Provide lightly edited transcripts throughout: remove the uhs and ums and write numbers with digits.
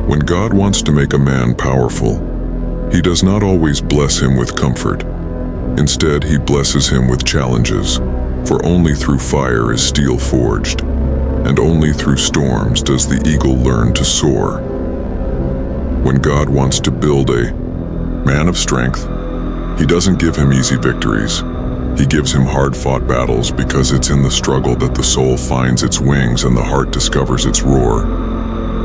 When God wants to make a man powerful, He does not always bless him with comfort. Instead, He blesses him with challenges, for only through fire is steel forged, and only through storms does the eagle learn to soar. When God wants to build a man of strength, He doesn't give him easy victories. He gives him hard-fought battles, because it's in the struggle that the soul finds its wings and the heart discovers its roar.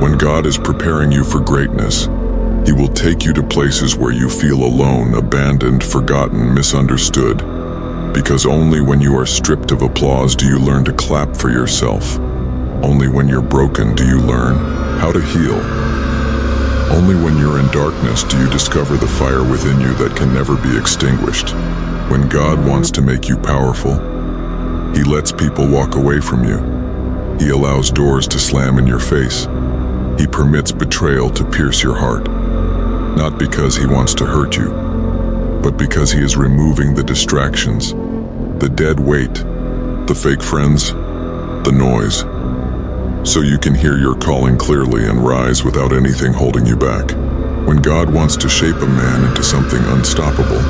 When God is preparing you for greatness, He will take you to places where you feel alone, abandoned, forgotten, misunderstood. Because only when you are stripped of applause do you learn to clap for yourself. Only when you're broken do you learn how to heal. Only when you're in darkness do you discover the fire within you that can never be extinguished. When God wants to make you powerful, He lets people walk away from you. He allows doors to slam in your face. He permits betrayal to pierce your heart. Not because He wants to hurt you, but because He is removing the distractions, the dead weight, the fake friends, the noise, so you can hear your calling clearly and rise without anything holding you back. When God wants to shape a man into something unstoppable,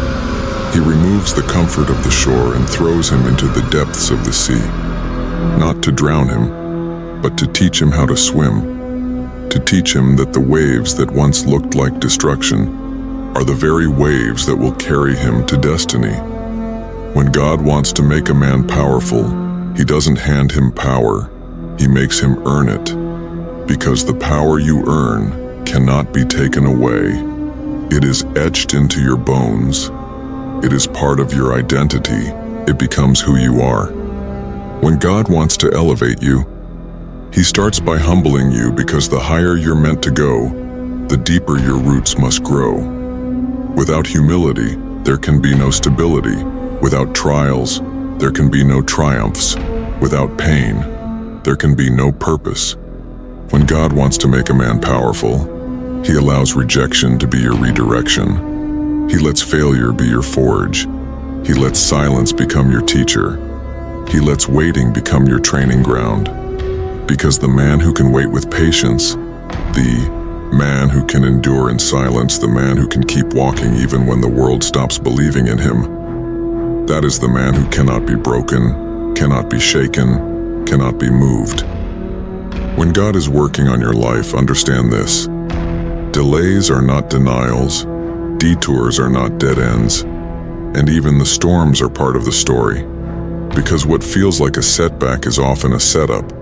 He removes the comfort of the shore and throws him into the depths of the sea. Not to drown him, but to teach him how to swim. To teach him that the waves that once looked like destruction are the very waves that will carry him to destiny. When God wants to make a man powerful, He doesn't hand him power, He makes him earn it. Because the power you earn cannot be taken away. It is etched into your bones. It is part of your identity. It becomes who you are. When God wants to elevate you, He starts by humbling you, because the higher you're meant to go, the deeper your roots must grow. Without humility, there can be no stability. Without trials, there can be no triumphs. Without pain, there can be no purpose. When God wants to make a man powerful, He allows rejection to be your redirection. He lets failure be your forge. He lets silence become your teacher. He lets waiting become your training ground. Because the man who can wait with patience, the man who can endure in silence, the man who can keep walking even when the world stops believing in him, that is the man who cannot be broken, cannot be shaken, cannot be moved. When God is working on your life, understand this: delays are not denials, detours are not dead ends, and even the storms are part of the story. Because what feels like a setback is often a setup.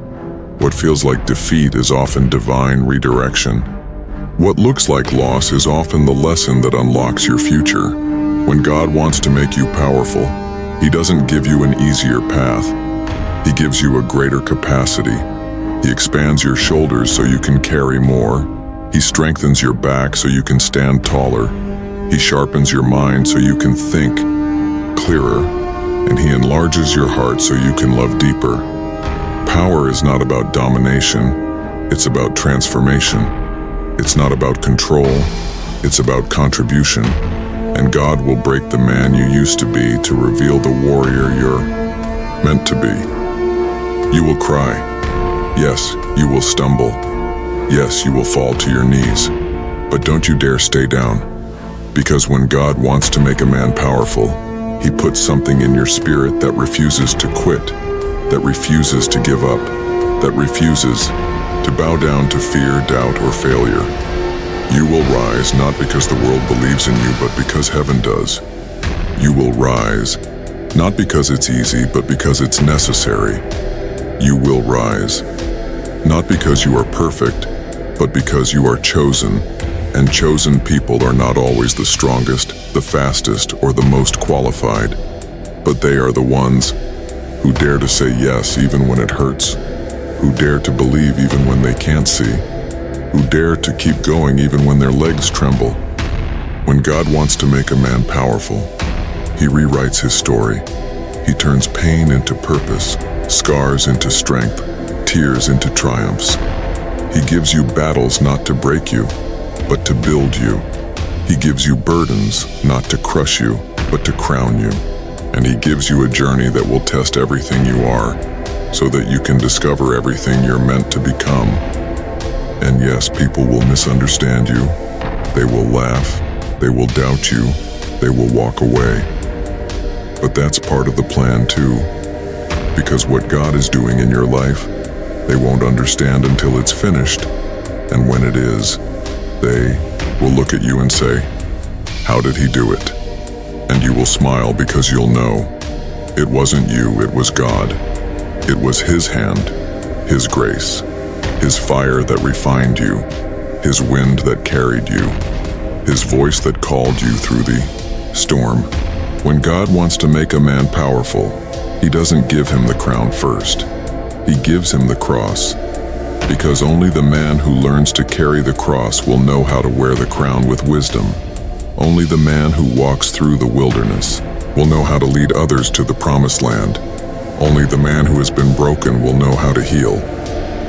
What feels like defeat is often divine redirection. What looks like loss is often the lesson that unlocks your future. When God wants to make you powerful, He doesn't give you an easier path. He gives you a greater capacity. He expands your shoulders so you can carry more. He strengthens your back so you can stand taller. He sharpens your mind so you can think clearer. And He enlarges your heart so you can love deeper. Power is not about domination, it's about transformation. It's not about control, it's about contribution. And God will break the man you used to be to reveal the warrior you're meant to be. You will cry. Yes, you will stumble. Yes, you will fall to your knees. But don't you dare stay down. Because when God wants to make a man powerful, He puts something in your spirit that refuses to quit, that refuses to give up, that refuses to bow down to fear, doubt, or failure. You will rise not because the world believes in you, but because heaven does. You will rise not because it's easy, but because it's necessary. You will rise not because you are perfect, but because you are chosen. And chosen people are not always the strongest, the fastest, or the most qualified, but they are the ones who dare to say yes even when it hurts, who dare to believe even when they can't see, who dare to keep going even when their legs tremble. When God wants to make a man powerful, He rewrites his story. He turns pain into purpose, scars into strength, tears into triumphs. He gives you battles not to break you, but to build you. He gives you burdens not to crush you, but to crown you. And He gives you a journey that will test everything you are, so that you can discover everything you're meant to become. And yes, people will misunderstand you. They will laugh. They will doubt you. They will walk away. But that's part of the plan too. Because what God is doing in your life, they won't understand until it's finished. And when it is, they will look at you and say, "How did he do it?" And you will smile because you'll know it wasn't you, it was God. It was His hand, His grace, His fire that refined you, His wind that carried you, His voice that called you through the storm. When God wants to make a man powerful, He doesn't give him the crown first. He gives him the cross. Because only the man who learns to carry the cross will know how to wear the crown with wisdom. Only the man who walks through the wilderness will know how to lead others to the promised land. Only the man who has been broken will know how to heal.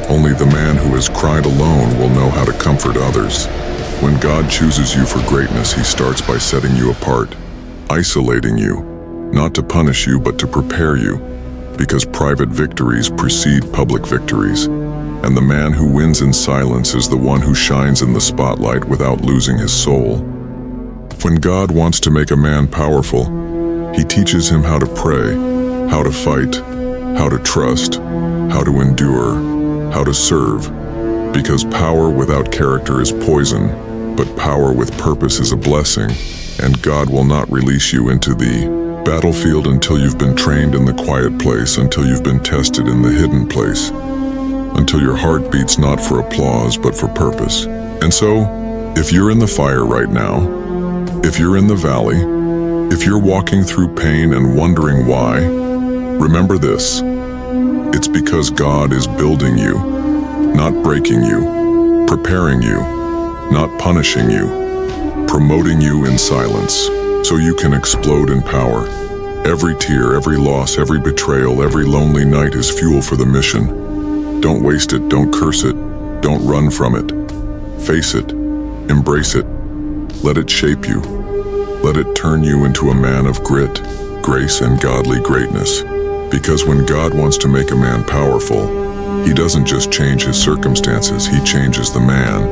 Only the man who has cried alone will know how to comfort others. When God chooses you for greatness, He starts by setting you apart, isolating you, not to punish you but to prepare you, because private victories precede public victories, and the man who wins in silence is the one who shines in the spotlight without losing his soul. When God wants to make a man powerful, He teaches him how to pray, how to fight, how to trust, how to endure, how to serve, because power without character is poison, but power with purpose is a blessing, and God will not release you into the battlefield until you've been trained in the quiet place, until you've been tested in the hidden place, until your heart beats not for applause but for purpose. And so, if you're in the fire right now, if you're in the valley, if you're walking through pain and wondering why, remember this: it's because God is building you, not breaking you, preparing you, not punishing you, promoting you in silence, so you can explode in power. Every tear, every loss, every betrayal, every lonely night is fuel for the mission. Don't waste it, don't curse it, don't run from it. Face it, embrace it, let it shape you. Let it turn you into a man of grit, grace, and godly greatness. Because when God wants to make a man powerful, He doesn't just change his circumstances, He changes the man.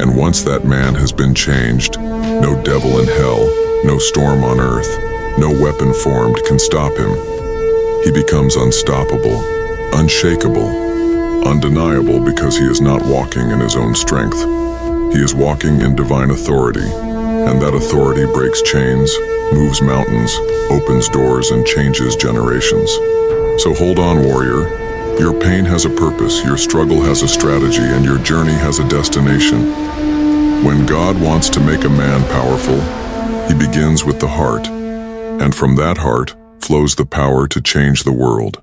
And once that man has been changed, no devil in hell, no storm on earth, no weapon formed can stop him. He becomes unstoppable, unshakable, undeniable, because he is not walking in his own strength. He is walking in divine authority, and that authority breaks chains, moves mountains, opens doors, and changes generations. So hold on, warrior. Your pain has a purpose, your struggle has a strategy, and your journey has a destination. When God wants to make a man powerful, He begins with the heart, and from that heart flows the power to change the world.